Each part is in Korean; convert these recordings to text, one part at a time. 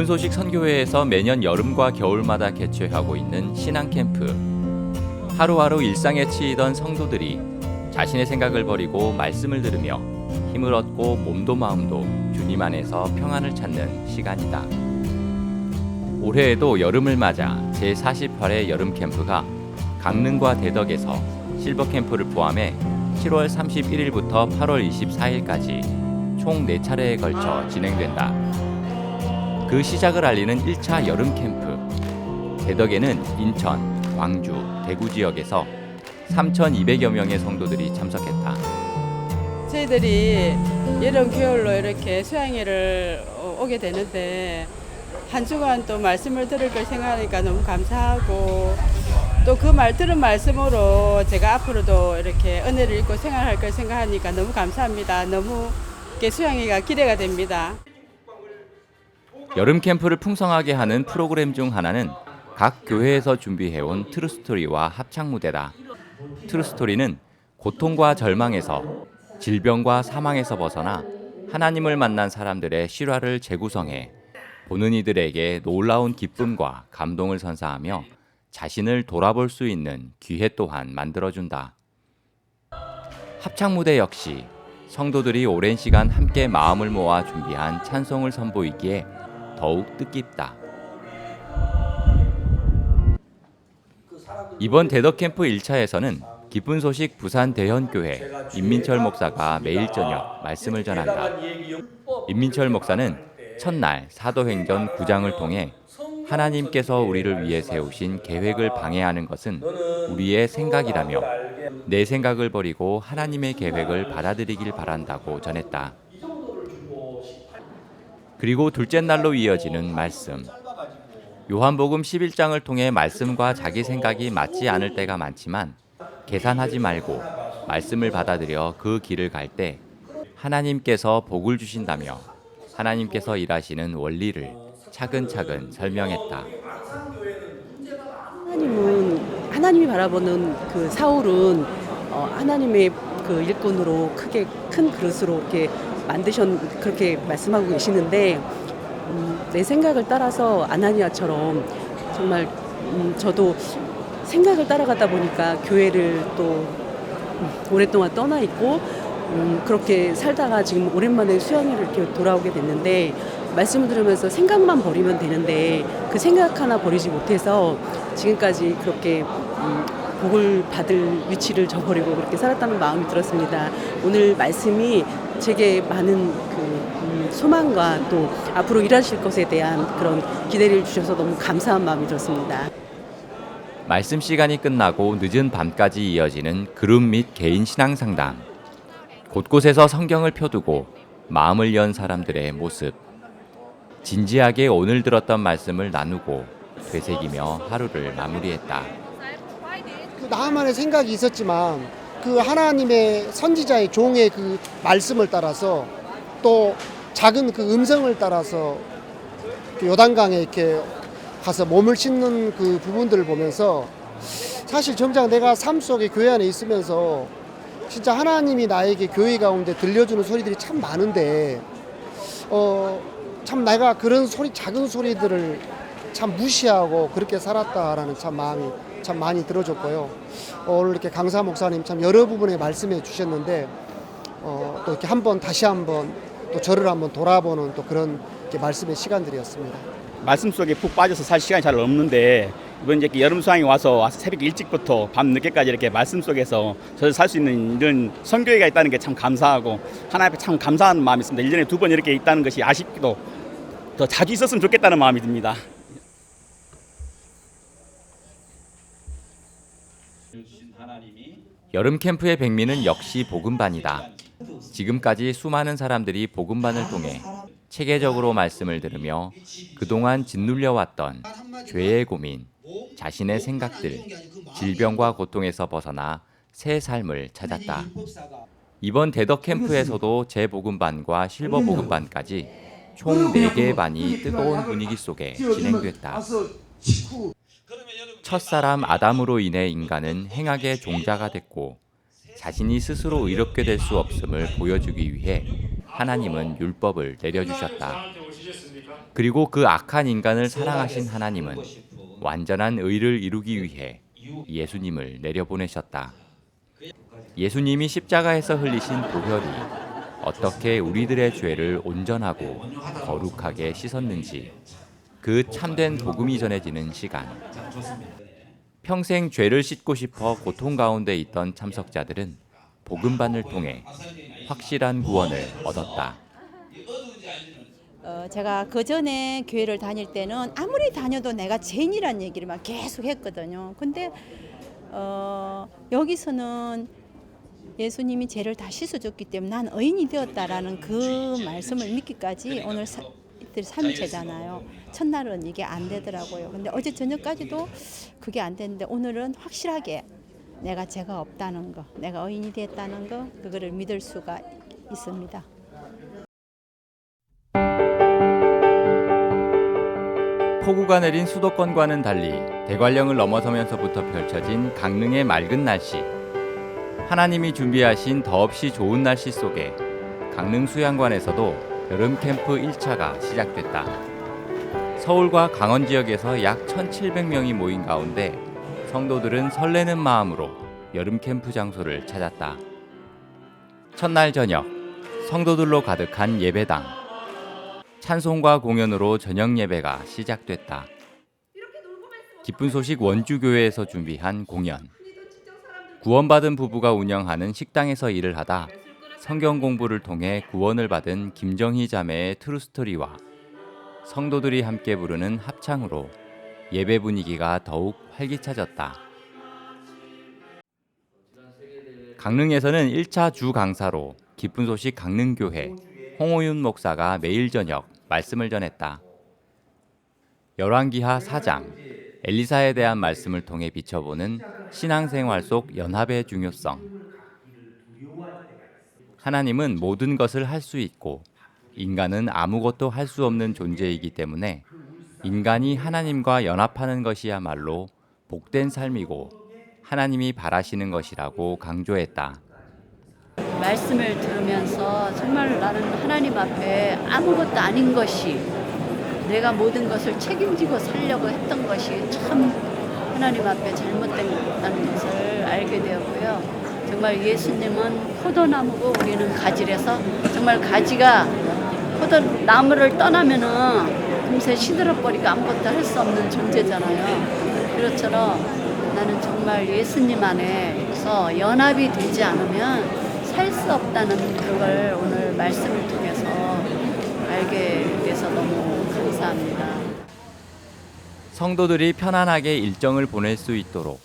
기쁜 소식 선교회에서 매년 여름과 겨울마다 개최하고 있는 신앙 캠프. 하루하루 일상에 치이던 성도들이 자신의 생각을 버리고 말씀을 들으며 힘을 얻고 몸도 마음도 주님 안에서 평안을 찾는 시간이다. 올해에도 여름을 맞아 제48회 여름 캠프가 강릉과 대덕에서 실버 캠프를 포함해 7월 31일부터 8월 24일까지 총 4차례에 걸쳐 진행된다. 그 시작을 알리는 1차 여름 캠프. 대덕에는 인천, 광주, 대구 지역에서 3,200여 명의 성도들이 참석했다. 저희들이 여름 겨울로 이렇게 수양회를 오게 되는데 한 주간 또 말씀을 들을 걸 생각하니까 너무 감사하고 또 그 들은 말씀으로 제가 앞으로도 이렇게 은혜를 입고 생활할 걸 생각하니까 너무 감사합니다. 너무 수양회가 기대가 됩니다. 여름 캠프를 풍성하게 하는 프로그램 중 하나는 각 교회에서 준비해온 트루스토리와 합창무대다. 트루스토리는 고통과 절망에서, 질병과 사망에서 벗어나 하나님을 만난 사람들의 실화를 재구성해 보는 이들에게 놀라운 기쁨과 감동을 선사하며 자신을 돌아볼 수 있는 기회 또한 만들어준다. 합창무대 역시 성도들이 오랜 시간 함께 마음을 모아 준비한 찬송을 선보이기에 더욱 뜻깊다. 이번 대덕 캠프 1차에서는 기쁜 소식 부산 대현교회 임민철 목사가 매일 저녁 말씀을 전한다. 임민철 목사는 첫날 사도행전 9장을 통해 하나님께서 우리를 위해 세우신 계획을 방해하는 것은 우리의 생각이라며 내 생각을 버리고 하나님의 계획을 받아들이길 바란다고 전했다. 그리고 둘째 날로 이어지는 말씀. 요한복음 11장을 통해 말씀과 자기 생각이 맞지 않을 때가 많지만 계산하지 말고 말씀을 받아들여 그 길을 갈 때 하나님께서 복을 주신다며 하나님께서 일하시는 원리를 차근차근 설명했다. 하나님이 바라보는 그 사울은 하나님의 그 일꾼으로 크게 큰 그릇으로 이렇게 그렇게 말씀하고 계시는데 내 생각을 따라서 아나니아처럼 정말 저도 생각을 따라가다 보니까 교회를 또 오랫동안 떠나 있고 그렇게 살다가 지금 오랜만에 수양회를 이렇게 돌아오게 됐는데 말씀을 들으면서 생각만 버리면 되는데 그 생각 하나 버리지 못해서 지금까지 그렇게 복을 받을 위치를 저버리고 그렇게 살았다는 마음이 들었습니다. 오늘 말씀이 제게 많은 소망과 또 앞으로 일하실 것에 대한 그런 기대를 주셔서 너무 감사한 마음이 들었습니다. 말씀 시간이 끝나고 늦은 밤까지 이어지는 그룹 및 개인 신앙 상담. 곳곳에서 성경을 펴두고 마음을 연 사람들의 모습. 진지하게 오늘 들었던 말씀을 나누고 되새기며 하루를 마무리했다. 나만의 생각이 있었지만 그 하나님의 선지자의 종의 그 말씀을 따라서 또 작은 그 음성을 따라서 요단강에 이렇게 가서 몸을 씻는 그 부분들을 보면서 사실 정작 내가 삶 속에 교회 안에 있으면서 진짜 하나님이 나에게 교회 가운데 들려주는 소리들이 참 많은데 참 내가 그런 작은 소리들을 참 무시하고 그렇게 살았다라는 참 마음이 참 많이 들어졌고요. 오늘 이렇게 강사 목사님 참 여러 부분에 말씀해 주셨는데 또 이렇게 다시 한번 또 저를 한번 돌아보는 또 그런 말씀의 시간들이었습니다. 말씀 속에 푹 빠져서 살 시간이 잘 없는데 이번 이제 여름 수양에 와서 새벽 일찍부터 밤 늦게까지 이렇게 말씀 속에서 저를 살 수 있는 이런 선교회가 있다는 게 참 감사하고 하나님 앞에 참 감사한 마음이 있습니다. 1년에 2번 이렇게 있다는 것이 아쉽기도 더 자주 있었으면 좋겠다는 마음이 듭니다. 여름 캠프의 백미는 역시 복음반이다. 지금까지 수많은 사람들이 복음반을 통해 체계적으로 말씀을 들으며 그동안 짓눌려왔던 죄의 고민, 자신의 생각들, 질병과 고통에서 벗어나 새 삶을 찾았다. 이번 대덕 캠프에서도 재복음반과 실버 복음반까지 총 4개의 반이 뜨거운 분위기 속에 진행됐다. 첫사람 아담으로 인해 인간은 행악의 종자가 됐고 자신이 스스로 의롭게 될 수 없음을 보여주기 위해 하나님은 율법을 내려주셨다. 그리고 그 악한 인간을 사랑하신 하나님은 완전한 의를 이루기 위해 예수님을 내려보내셨다. 예수님이 십자가에서 흘리신 보혈이 어떻게 우리들의 죄를 온전하고 거룩하게 씻었는지 그 참된 복음이 전해지는 시간. 평생 죄를 씻고 싶어 고통 가운데 있던 참석자들은 복음반을 통해 확실한 구원을 얻었다. 제가 그 전에 교회를 다닐 때는 아무리 다녀도 내가 죄인이란 얘기를 막 계속 했거든요. 근데 여기서는 예수님이 죄를 다 씻어줬기 때문에 난 의인이 되었다라는 그 말씀을 믿기까지 오늘 이틀 3일째잖아요. 첫날은 이게 안 되더라고요. 근데 어제 저녁까지도 그게 안 됐는데 오늘은 확실하게 내가 죄가 없다는 거, 내가 의인이 됐다는 거, 그거를 믿을 수가 있습니다. 폭우가 내린 수도권과는 달리 대관령을 넘어서면서부터 펼쳐진 강릉의 맑은 날씨. 하나님이 준비하신 더없이 좋은 날씨 속에 강릉 수양관에서도 여름 캠프 1차가 시작됐다. 서울과 강원 지역에서 약 1,700명이 모인 가운데 성도들은 설레는 마음으로 여름 캠프 장소를 찾았다. 첫날 저녁, 성도들로 가득한 예배당. 찬송과 공연으로 저녁 예배가 시작됐다. 기쁜 소식 원주교회에서 준비한 공연. 구원받은 부부가 운영하는 식당에서 일을 하다 성경 공부를 통해 구원을 받은 김정희 자매의 트루스토리와 성도들이 함께 부르는 합창으로 예배 분위기가 더욱 활기차졌다. 강릉에서는 1차 주 강사로 기쁜 소식 강릉교회 홍호윤 목사가 매일 저녁 말씀을 전했다. 열왕기하 4장 엘리사에 대한 말씀을 통해 비춰보는 신앙생활 속 연합의 중요성. 하나님은 모든 것을 할 수 있고 인간은 아무것도 할 수 없는 존재이기 때문에 인간이 하나님과 연합하는 것이야말로 복된 삶이고 하나님이 바라시는 것이라고 강조했다. 말씀을 들으면서 정말 나는 하나님 앞에 아무것도 아닌 것이 내가 모든 것을 책임지고 살려고 했던 것이 참 하나님 앞에 잘못됐다는 것을 알게 되었고요. 정말 예수님은 포도나무고 우리는 가지라서 정말 가지가 포도나무를 떠나면은 금세 시들어버리고 아무것도 할 수 없는 존재잖아요. 그렇처럼 나는 정말 예수님 안에서 연합이 되지 않으면 살 수 없다는 그걸 오늘 말씀을 통해서 알게 돼서 너무 감사합니다. 성도들이 편안하게 일정을 보낼 수 있도록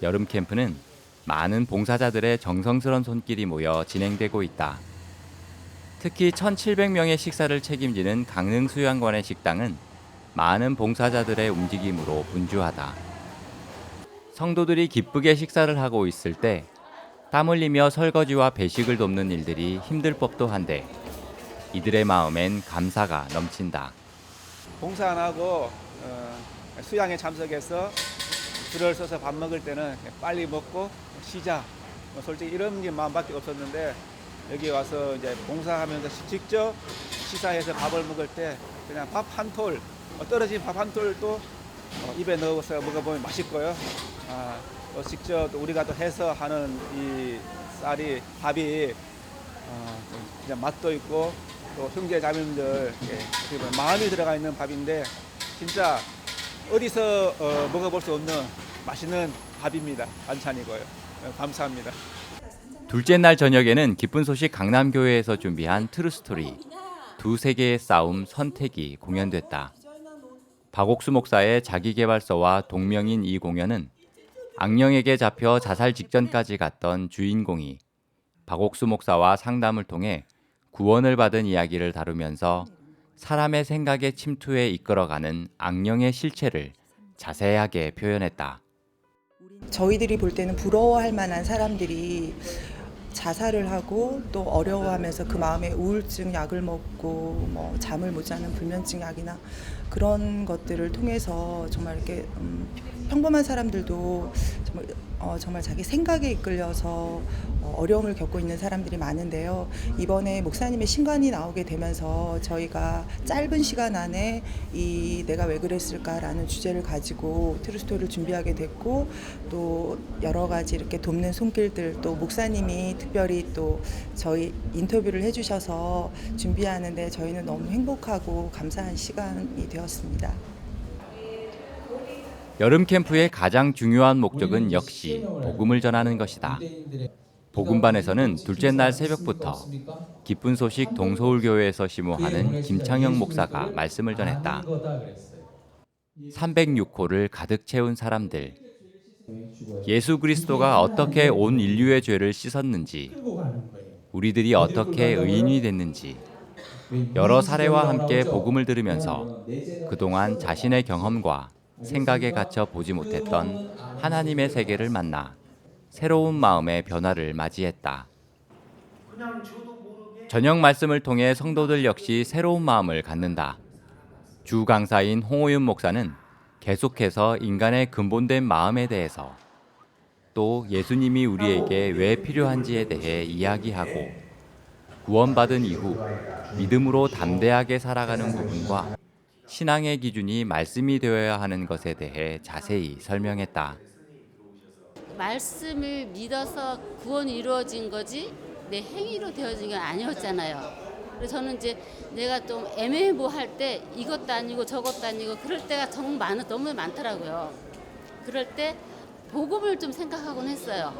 여름 캠프는 많은 봉사자들의 정성스런 손길이 모여 진행되고 있다. 특히 1,700명의 식사를 책임지는 강릉 수양관의 식당은 많은 봉사자들의 움직임으로 분주하다. 성도들이 기쁘게 식사를 하고 있을 때 땀 흘리며 설거지와 배식을 돕는 일들이 힘들 법도 한데 이들의 마음엔 감사가 넘친다. 봉사 안 하고 수양에 참석해서 줄을 서서 밥 먹을 때는 빨리 먹고 쉬자. 솔직히 이런 게 마음밖에 없었는데 여기 와서 이제 봉사하면서 직접 시사해서 밥을 먹을 때 그냥 밥 한 톨, 떨어진 밥 한 톨도 입에 넣어서 먹어보면 맛있고요. 직접 우리가 또 해서 하는 이 쌀이 밥이 그냥 맛도 있고 또 형제 자매님들 마음이 들어가 있는 밥인데 진짜 어디서 먹어볼 수 없는 맛있는 밥입니다. 반찬이고요. 감사합니다. 둘째 날 저녁에는 기쁜 소식 강남교회에서 준비한 트루스토리 두 세계의 싸움 선택이 공연됐다. 박옥수 목사의 자기계발서와 동명인 이 공연은 악령에게 잡혀 자살 직전까지 갔던 주인공이 박옥수 목사와 상담을 통해 구원을 받은 이야기를 다루면서 사람의 생각의 침투에 이끌어가는 악령의 실체를 자세하게 표현했다. 저희들이 볼 때는 부러워할 만한 사람들이 자살을 하고 또 어려워하면서 그 마음에 우울증 약을 먹고 뭐 잠을 못 자는 불면증 약이나 그런 것들을 통해서 정말 이렇게 평범한 사람들도 정말 자기 생각에 이끌려서 어려움을 겪고 있는 사람들이 많은데요. 이번에 목사님의 신관이 나오게 되면서 저희가 짧은 시간 안에 이 내가 왜 그랬을까라는 주제를 가지고 트루스토리를 준비하게 됐고, 또 여러 가지 이렇게 돕는 손길들, 또 목사님이 특별히 또 저희 인터뷰를 해주셔서 준비하는데 저희는 너무 행복하고 감사한 시간이 되었습니다. 여름 캠프의 가장 중요한 목적은 역시 복음을 전하는 것이다. 복음반에서는 둘째 날 새벽부터 기쁜 소식 동서울교회에서 심호하는 김창영 목사가 말씀을 전했다. 306호를 가득 채운 사람들, 예수 그리스도가 어떻게 온 인류의 죄를 씻었는지, 우리들이 어떻게 의인이 됐는지 여러 사례와 함께 복음을 들으면서 그동안 자신의 경험과 생각에 갇혀 보지 못했던 하나님의 세계를 만나 새로운 마음의 변화를 맞이했다. 저녁 말씀을 통해 성도들 역시 새로운 마음을 갖는다. 주 강사인 홍호윤 목사는 계속해서 인간의 근본된 마음에 대해서, 또 예수님이 우리에게 왜 필요한지에 대해 이야기하고, 구원받은 이후 믿음으로 담대하게 살아가는 부분과 신앙의 기준이 말씀이 되어야 하는 것에 대해 자세히 설명했다. 말씀을 믿어서 구원이 이루어진 거지 내 행위로 되어진 건 아니었잖아요. 그래서 저는 이제 내가 좀 애매모호할 때 이것도 아니고 저것도 아니고 그럴 때가 정말 너무 많더라고요. 그럴 때 복음을 좀 생각하곤 했어요.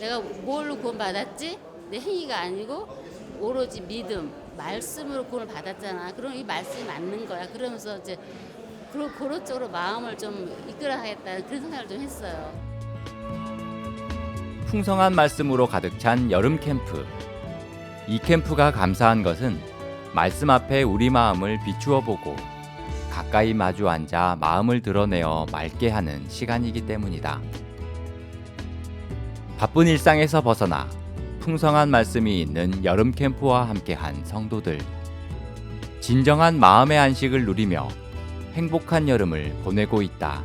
내가 뭘로 구원받았지? 내 행위가 아니고 오로지 믿음, 말씀으로 구원을 받았잖아. 그럼 이 말씀이 맞는 거야. 그러면서 이제 그런 쪽으로 마음을 좀 이끌어가겠다는 그런 생각을 좀 했어요. 풍성한 말씀으로 가득 찬 여름 캠프. 이 캠프가 감사한 것은 말씀 앞에 우리 마음을 비추어 보고 가까이 마주 앉아 마음을 드러내어 맑게 하는 시간이기 때문이다. 바쁜 일상에서 벗어나 풍성한 말씀이 있는 여름 캠프와 함께한 성도들. 진정한 마음의 안식을 누리며 행복한 여름을 보내고 있다.